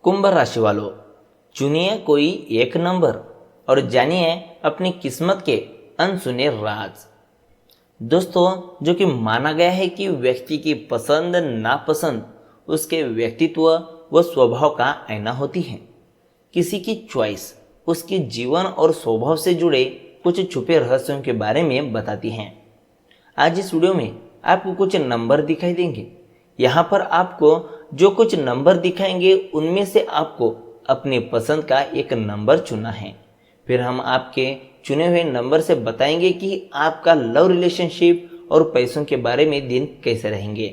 कुंभ राशि वालों, चुनिए कोई एक नंबर और जानिए अपनी किस्मत के अनसुने राज। दोस्तों, जो कि माना गया है कि व्यक्ति की पसंद नापसंद उसके व्यक्तित्व व स्वभाव का आईना होती है। किसी की चॉइस उसके जीवन और स्वभाव से जुड़े कुछ छुपे रहस्यों के बारे में बताती हैं। आज इस वीडियो में आपको कुछ नंबर दिखाई देंगे। यहाँ पर आपको जो कुछ नंबर दिखाएंगे उनमें से आपको अपनी पसंद का एक नंबर चुनना है। फिर हम आपके चुने हुए नंबर से बताएंगे कि आपका लव रिलेशनशिप और पैसों के बारे में दिन कैसे रहेंगे।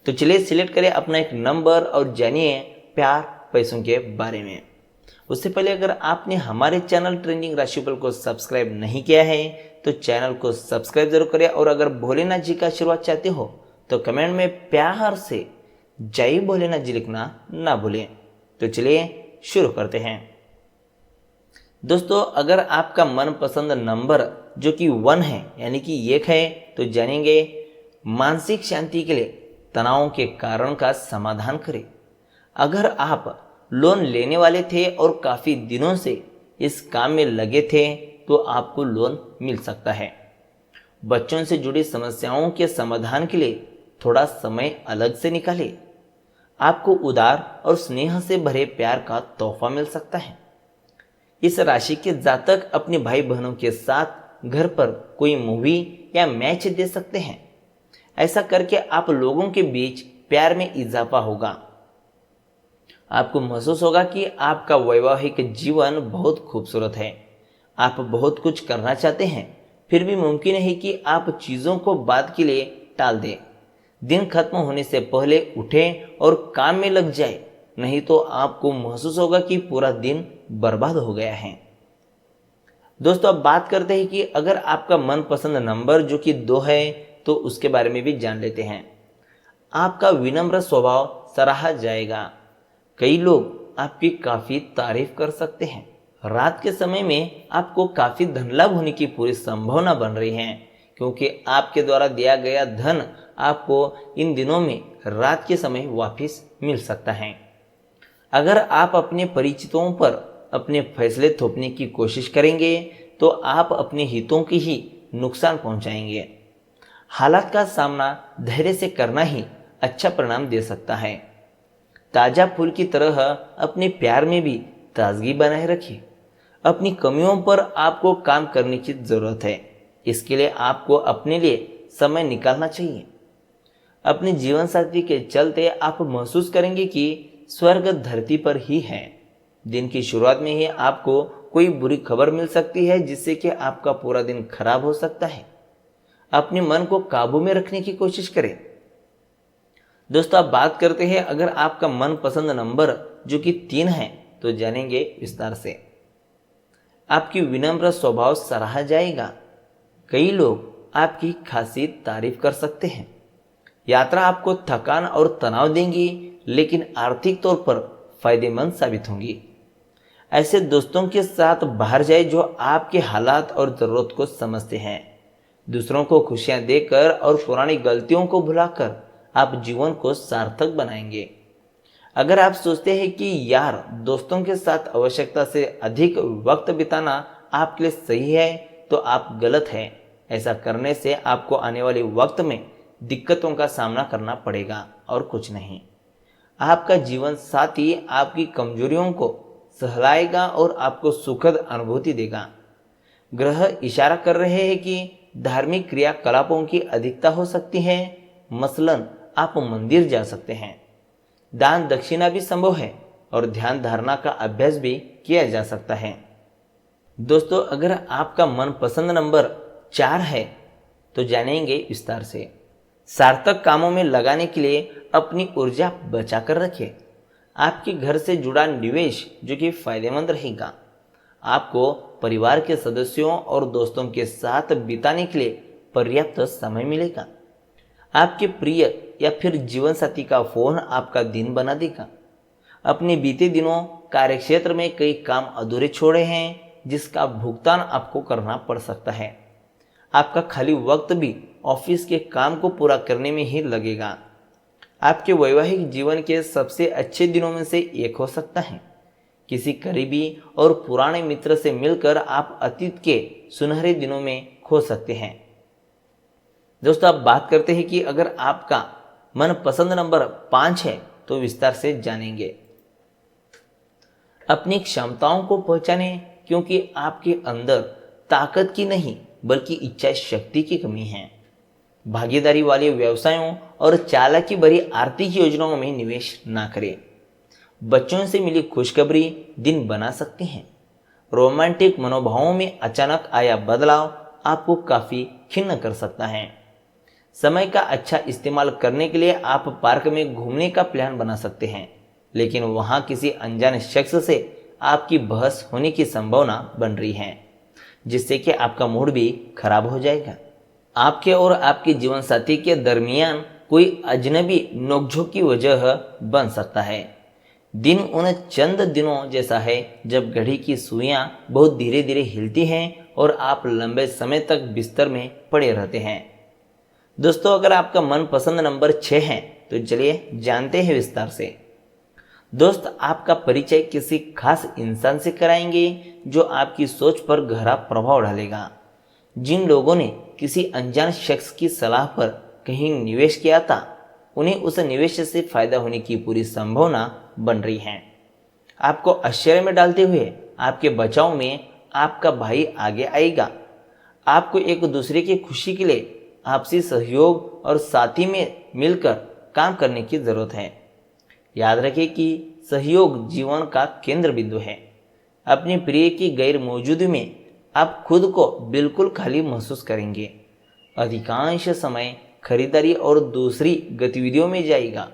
तो चलिए सिलेक्ट करें अपना एक नंबर और जानिए प्यार पैसों के बारे में। उससे पहले अगर आपने हमारे चैनल ट्रेंडिंग राशिफल को सब्सक्राइब नहीं किया है तो चैनल को सब्सक्राइब जरूर करें, और अगर भोलेनाथ जी का आशीर्वाद चाहते हो तो कमेंट में प्यार से जय भोलेनाथ जी लिखना ना भूलें। तो चलिए शुरू करते हैं। दोस्तों, अगर आपका मनपसंद नंबर जो कि 1 है यानी कि 1 है तो जानेंगे मानसिक शांति के लिए तनावों के कारण का समाधान करें। अगर आप लोन लेने वाले थे और काफ़ी दिनों से इस काम में लगे थे तो आपको लोन मिल सकता है। बच्चों से जुड़ी समस्याओं के समाधान के लिए थोड़ा समय अलग से निकालें। आपको उदार और स्नेह से भरे प्यार का तोहफा मिल सकता है। इस राशि के जातक अपने भाई बहनों के साथ घर पर कोई मूवी या मैच दे सकते हैं। ऐसा करके आप लोगों के बीच प्यार में इजाफा होगा। आपको महसूस होगा कि आपका वैवाहिक जीवन बहुत खूबसूरत है। आप बहुत कुछ करना चाहते हैं, फिर भी मुमकिन है कि आप चीज़ों को बाद के लिए टाल दें। दिन खत्म होने से पहले उठें और काम में लग जाए, नहीं तो आपको महसूस होगा कि पूरा दिन बर्बाद हो गया है। दोस्तों, अब बात करते हैं कि अगर आपका मनपसंद नंबर जो कि 2 है तो उसके बारे में भी जान लेते हैं। आपका विनम्र स्वभाव सराहा जाएगा। कई लोग आपकी काफ़ी तारीफ कर सकते हैं। रात के समय में आपको काफ़ी धन लाभ होने की पूरी संभावना बन रही है, क्योंकि आपके द्वारा दिया गया धन आपको इन दिनों में रात के समय वापस मिल सकता है। अगर आप अपने परिचितों पर अपने फैसले थोपने की कोशिश करेंगे तो आप अपने हितों की ही नुकसान पहुंचाएंगे। हालात का सामना धैर्य से करना ही अच्छा परिणाम दे सकता है। ताज़ा फूल की तरह अपने प्यार में भी ताजगी बनाए रखिए। अपनी कमियों पर आपको काम करने की ज़रूरत है। इसके लिए आपको अपने लिए समय निकालना चाहिए। अपने जीवन साथी के चलते आप महसूस करेंगे कि स्वर्ग धरती पर ही है। दिन की शुरुआत में ही आपको कोई बुरी खबर मिल सकती है जिससे कि आपका पूरा दिन खराब हो सकता है। अपने मन को काबू में रखने की कोशिश करें। दोस्तों, आप बात करते हैं अगर आपका मनपसंद नंबर जो कि 3 है तो जानेंगे विस्तार से। आपकी विनम्र स्वभाव सराहा जाएगा। कई लोग आपकी खासी तारीफ कर सकते हैं। यात्रा आपको थकान और तनाव देंगी, लेकिन आर्थिक तौर पर फायदेमंद साबित होंगी। ऐसे दोस्तों के साथ बाहर जाए जो आपके हालात और ज़रूरत को समझते हैं। दूसरों को खुशियां देकर और पुरानी गलतियों को भुलाकर आप जीवन को सार्थक बनाएंगे। अगर आप सोचते हैं कि यार दोस्तों के साथ आवश्यकता से अधिक वक्त बिताना आपके लिए सही है तो आप गलत हैं। ऐसा करने से आपको आने वाले वक्त में दिक्कतों का सामना करना पड़ेगा और कुछ नहीं। आपका जीवन साथी आपकी कमजोरियों को सहलाएगा और आपको सुखद अनुभूति देगा। ग्रह इशारा कर रहे हैं कि धार्मिक क्रियाकलापों की अधिकता हो सकती है। मसलन आप मंदिर जा सकते हैं। दान दक्षिणा भी संभव है और ध्यान धारणा का अभ्यास भी किया जा सकता है। दोस्तों, अगर आपका मनपसंद नंबर 4 है तो जानेंगे विस्तार से। सार्थक कामों में लगाने के लिए अपनी ऊर्जा बचा कर रखिए। आपके घर से जुड़ा निवेश जो कि फायदेमंद रहेगा। आपको परिवार के सदस्यों और दोस्तों के साथ बिताने के लिए पर्याप्त समय मिलेगा। आपके प्रिय या फिर जीवन साथी का फोन आपका दिन बना देगा। अपने बीते दिनों कार्यक्षेत्र में कई काम अधूरे छोड़े हैं जिसका भुगतान आपको करना पड़ सकता है। आपका खाली वक्त भी ऑफिस के काम को पूरा करने में ही लगेगा। आपके वैवाहिक जीवन के सबसे अच्छे दिनों में से एक हो सकता है। किसी करीबी और पुराने मित्र से मिलकर आप अतीत के सुनहरे दिनों में खो सकते हैं। दोस्तों, आप बात करते हैं कि अगर आपका मनपसंद नंबर 5 है तो विस्तार से जानेंगे। अपनी क्षमताओं को पहचाने, क्योंकि आपके अंदर ताकत की नहीं बल्कि इच्छा शक्ति की कमी है। भागीदारी वाले व्यवसायों और चालाकी भरी आर्थिक योजनाओं में निवेश ना करें। बच्चों से मिली खुशखबरी दिन बना सकते हैं। रोमांटिक मनोभावों में अचानक आया बदलाव आपको काफी खिन्न कर सकता है। समय का अच्छा इस्तेमाल करने के लिए आप पार्क में घूमने का प्लान बना सकते हैं, लेकिन वहां किसी अनजान शख्स से आपकी बहस होने की संभावना बन रही है, जिससे कि आपका मूड भी खराब हो जाएगा। आपके और आपके जीवन साथी के दरमियान कोई अजनबी नोकझोंक की वजह बन सकता है। दिन उन चंद दिनों जैसा है जब घड़ी की सुइयां बहुत धीरे धीरे हिलती हैं और आप लंबे समय तक बिस्तर में पड़े रहते हैं। दोस्तों, अगर आपका मनपसंद नंबर 6 है तो चलिए जानते हैं विस्तार से। दोस्त आपका परिचय किसी खास इंसान से कराएंगे जो आपकी सोच पर गहरा प्रभाव डालेगा। जिन लोगों ने किसी अनजान शख्स की सलाह पर कहीं निवेश किया था, उन्हें उस निवेश से फायदा होने की पूरी संभावना बन रही है। आपको आश्चर्य में डालते हुए आपके बचाव में आपका भाई आगे आएगा। आपको एक दूसरे की खुशी के लिए आपसी सहयोग और साथी में मिलकर काम करने की जरूरत है। याद रखें कि सहयोग जीवन का केंद्र बिंदु है। अपने प्रिय की गैर मौजूदगी में आप खुद को बिल्कुल खाली महसूस करेंगे। अधिकांश समय खरीदारी और दूसरी गतिविधियों में जाएगा।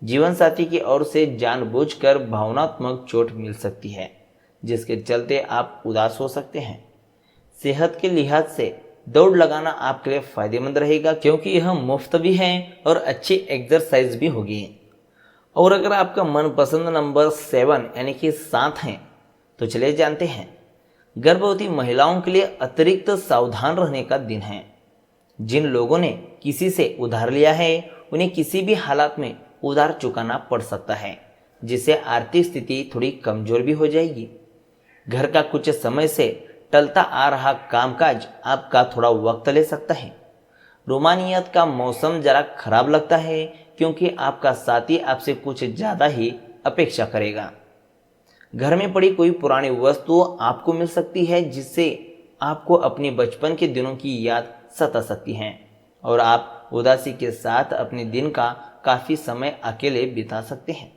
जीवन साथी की ओर से जानबूझकर भावनात्मक चोट मिल सकती है, जिसके चलते आप उदास हो सकते हैं। सेहत के लिहाज से दौड़ लगाना आपके लिए फायदेमंद रहेगा, क्योंकि यह मुफ्त भी है और अच्छी एक्सरसाइज भी होगी। और अगर आपका मनपसंद नंबर 7 यानी कि 7 है तो चलिए जानते हैं। गर्भवती महिलाओं के लिए अतिरिक्त सावधान रहने का दिन है। जिन लोगों ने किसी से उधार लिया है उन्हें किसी भी हालात में उधार चुकाना पड़ सकता है, जिससे आर्थिक स्थिति थोड़ी कमजोर भी हो जाएगी। घर का कुछ समय से टलता आ रहा कामकाज आपका थोड़ा वक्त ले सकता है। रोमानियत का मौसम जरा खराब लगता है, क्योंकि आपका साथी आपसे कुछ ज्यादा ही अपेक्षा करेगा। घर में पड़ी कोई पुरानी वस्तु आपको मिल सकती है, जिससे आपको अपने बचपन के दिनों की याद सता सकती है और आप उदासी के साथ अपने दिन का काफी समय अकेले बिता सकते हैं।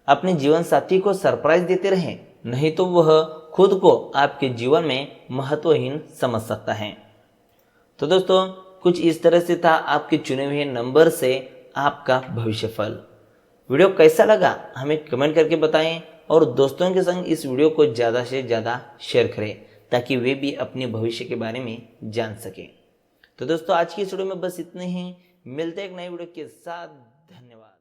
अपने जीवन साथी को सरप्राइज देते रहें, नहीं तो वह खुद को आपके जीवन में महत्वहीन समझ सकता है। तो दोस्तों, कुछ इस तरह से था आपके चुने हुए नंबर से आपका भविष्यफल। वीडियो कैसा लगा हमें कमेंट करके बताएं और दोस्तों के संग इस वीडियो को ज़्यादा से ज़्यादा शेयर करें, ताकि वे भी अपने भविष्य के बारे में जान सकें। तो दोस्तों, आज की इस वीडियो में बस इतने ही। मिलते हैं एक नए वीडियो के साथ। धन्यवाद।